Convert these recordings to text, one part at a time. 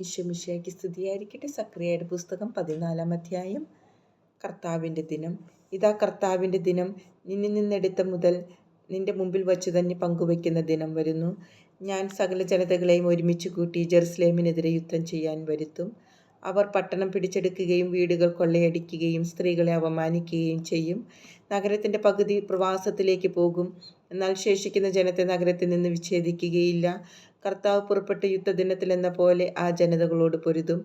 ഈശോമിശിഹായ്ക്ക് സ്തുതിയായിരിക്കട്ടെ. സക്രിയയുടെ പുസ്തകം 14-ാം അധ്യായം. കർത്താവിൻ്റെ ദിനം. ഇതാ കർത്താവിൻ്റെ ദിനം, നിന്നിൽ നിന്നെടുത്ത മുതൽ നിന്റെ മുമ്പിൽ വച്ചു തന്നെ പങ്കുവയ്ക്കുന്ന ദിനം വരുന്നു. ഞാൻ സകല ജനതകളെയും ഒരുമിച്ച് കൂട്ടി ജെറുസലേമിനെതിരെ യുദ്ധം ചെയ്യാൻ വരുത്തും. അവർ പട്ടണം പിടിച്ചെടുക്കുകയും വീടുകൾ കൊള്ളയടിക്കുകയും സ്ത്രീകളെ അവമാനിക്കുകയും ചെയ്യും. നഗരത്തിൻ്റെ പകുതി പ്രവാസത്തിലേക്ക് പോകും, എന്നാൽ ശേഷിക്കുന്ന ജനത്തെ നഗരത്തിൽ നിന്ന് വിച്ഛേദിക്കുകയില്ല. കർത്താവ് പുറപ്പെട്ട യുദ്ധദിനത്തിലെന്ന പോലെ ആ ജനതകളോട് പൊരുതും.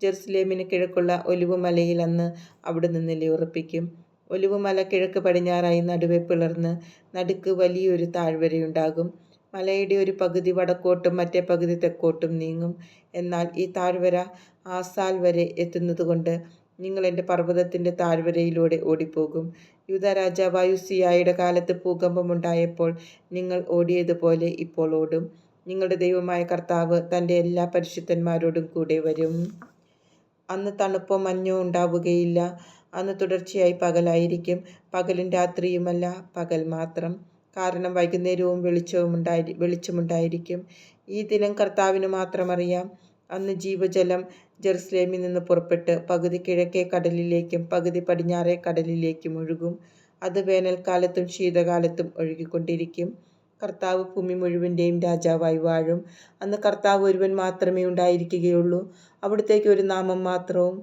ജെറുസലേമിന് കിഴക്കുള്ള ഒലിവുമലയിൽ അന്ന് അവിടുന്ന് നിലയുറപ്പിക്കും. ഒലിവുമല കിഴക്ക് പടിഞ്ഞാറായി നടുവെ പിളർന്ന് നടുക്ക് വലിയൊരു താഴ്വരയുണ്ടാകും. മലയുടെ ഒരു പകുതി വടക്കോട്ടും മറ്റേ പകുതി തെക്കോട്ടും നീങ്ങും. എന്നാൽ ഈ താഴ്വര ആസാൽ വരെ എത്തുന്നതുകൊണ്ട് നിങ്ങൾ എൻ്റെ പർവ്വതത്തിൻ്റെ താഴ്വരയിലൂടെ ഓടിപ്പോകും. യൂദാ രാജാവായ ഉസ്സിയായുടെ കാലത്ത് ഭൂകമ്പമുണ്ടായപ്പോൾ നിങ്ങൾ ഓടിയതുപോലെ ഇപ്പോൾ ഓടും. നിങ്ങളുടെ ദൈവമായ കർത്താവ് തൻ്റെ എല്ലാ പരിശുദ്ധന്മാരോടും കൂടെ വരും. അന്ന് തണുപ്പോ മഞ്ഞോ ഉണ്ടാവുകയില്ല. അന്ന് തുടർച്ചയായി പകലായിരിക്കും. പകലും രാത്രിയുമല്ല, പകൽ മാത്രം. കാരണം വൈകുന്നേരവും വെളിച്ചമുണ്ടായിരിക്കും. ഈ ദിനം കർത്താവിന് മാത്രം അറിയാം. അന്ന് ജീവജലം ജെറുസലേമിൽ നിന്ന് പുറപ്പെട്ട് പകുതി കിഴക്കേ കടലിലേക്കും പകുതി പടിഞ്ഞാറേ കടലിലേക്കും ഒഴുകും. അത് വേനൽക്കാലത്തും ശീതകാലത്തും ഒഴുകിക്കൊണ്ടിരിക്കും. കർത്താവ് ഭൂമി മുഴുവൻ്റെയും രാജാവായി വാഴും. അന്ന് കർത്താവ് ഒരുവൻ മാത്രമേ ഉണ്ടായിരിക്കുകയുള്ളൂ, അവിടുത്തേക്ക് ഒരു നാമം മാത്രവും.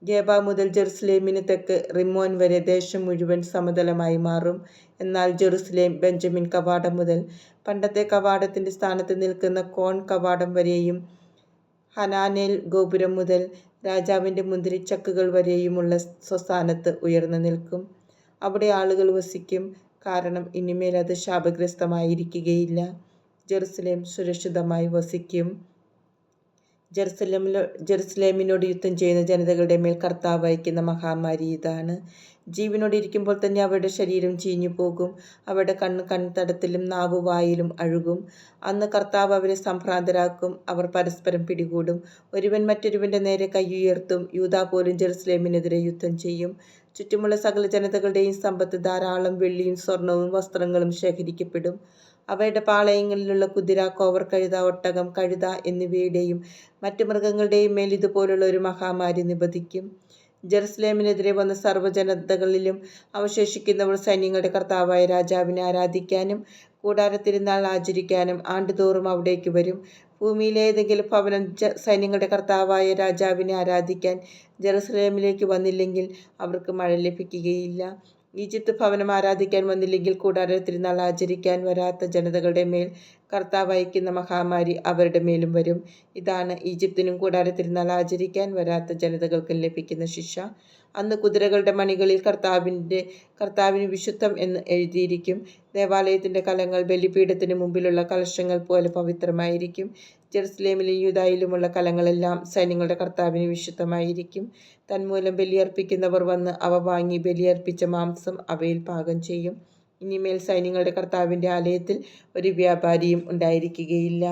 ഗേബ മുതൽ ജെറുസലേമിന് തെക്ക് റിമ്മോൻ വരെ ദേശം മുഴുവൻ സമതലമായി മാറും. എന്നാൽ ജെറുസലേം ബെഞ്ചമിൻ കവാടം മുതൽ പണ്ടത്തെ കവാടത്തിൻ്റെ സ്ഥാനത്ത് നിൽക്കുന്ന കോൺ കവാടം വരെയും ഹനാനേൽ ഗോപുരം മുതൽ രാജാവിൻ്റെ മുന്തിരിച്ചക്കുകൾ വരെയുമുള്ള സ്വസ്ഥാനത്ത് ഉയർന്നു നിൽക്കും. അവിടെ ആളുകൾ വസിക്കും, കാരണം ഇനിമേൽ അത് ശാപഗ്രസ്തമായിരിക്കുകയില്ല. ജെറുസലേം സുരക്ഷിതമായി വസിക്കും. ജെറുസലേമിനോട് യുദ്ധം ചെയ്യുന്ന ജനതകളുടെ മേൽ കർത്താവ് അയക്കുന്ന മഹാമാരി ഇതാണ്. ജീവനോട് ഇരിക്കുമ്പോൾ തന്നെ അവരുടെ ശരീരം ചീഞ്ഞു പോകും. അവരുടെ കൺതടത്തിലും നാവ് വായിലും അഴുകും. അന്ന് കർത്താവ് അവരെ സംഭ്രാന്തരാക്കും. അവർ പരസ്പരം പിടികൂടും. ഒരുവൻ മറ്റൊരുവൻ്റെ നേരെ കൈയുയർത്തും. യൂദാ പോലും ജെറുസലേമിനെതിരെ യുദ്ധം ചെയ്യും. ചുറ്റുമുള്ള സകല ജനതകളുടെയും സമ്പത്ത്, ധാരാളം വെള്ളിയും സ്വർണവും വസ്ത്രങ്ങളും ശേഖരിക്കപ്പെടും. അവയുടെ പാളയങ്ങളിലുള്ള കുതിര, കോവർകഴുത, ഒട്ടകം, കഴുത എന്നിവയുടെയും മറ്റു മൃഗങ്ങളുടെയും മേൽ ഇതുപോലുള്ള ഒരു മഹാമാരി നിപതിക്കും. ജെറുസലേമിനെതിരെ വന്ന സർവ്വജനതകളിലും അവശേഷിക്കുന്നവർ സൈന്യങ്ങളുടെ കർത്താവായ രാജാവിനെ ആരാധിക്കാനും കൂടാരത്തിരുന്നാൾ ആചരിക്കാനും ആണ്ടുതോറും അവിടേക്ക് വരും. ഭൂമിയിലെ ഏതെങ്കിലും ഭവനം സൈന്യങ്ങളുടെ കർത്താവായ രാജാവിനെ ആരാധിക്കാൻ ജെറുസലേമിലേക്ക് വന്നില്ലെങ്കിൽ അവർക്ക് മഴ ലഭിക്കുകയില്ല. ഈജിപ്ത് ഭവനം ആരാധിക്കാൻ വന്നില്ലെങ്കിൽ കൂടാരത്തിരുന്നാൾ ആചരിക്കാൻ വരാത്ത ജനതകളുടെ മേൽ കർത്താവ് അയക്കുന്ന മഹാമാരി അവരുടെ മേലും വരും. ഇതാണ് ഈജിപ്തിനും കൂടാരത്തിരുന്നാൾ ആചരിക്കാൻ വരാത്ത ജനതകൾക്കും ലഭിക്കുന്ന ശിക്ഷ. അന്ന് കുതിരകളുടെ മണികളിൽ കർത്താവിന് വിശുദ്ധം എന്ന് എഴുതിയിരിക്കും. ദേവാലയത്തിൻ്റെ കലങ്ങൾ ബലിപീഠത്തിന് മുമ്പിലുള്ള കലശങ്ങൾ പോലെ പവിത്രമായിരിക്കും. ജെറുസലേമിലും യൂദായിലുമുള്ള കലങ്ങളെല്ലാം സൈന്യങ്ങളുടെ കർത്താവിന് വിശുദ്ധമായിരിക്കും. തന്മൂലം ബലിയർപ്പിക്കുന്നവർ വന്ന് അവ വാങ്ങി ബലിയർപ്പിച്ച മാംസം അവയിൽ പാകം ചെയ്യും. ഇനിമേൽ സൈന്യങ്ങളുടെ കർത്താവിൻ്റെ ആലയത്തിൽ ഒരു വ്യാപാരിയും ഉണ്ടായിരിക്കുകയില്ല.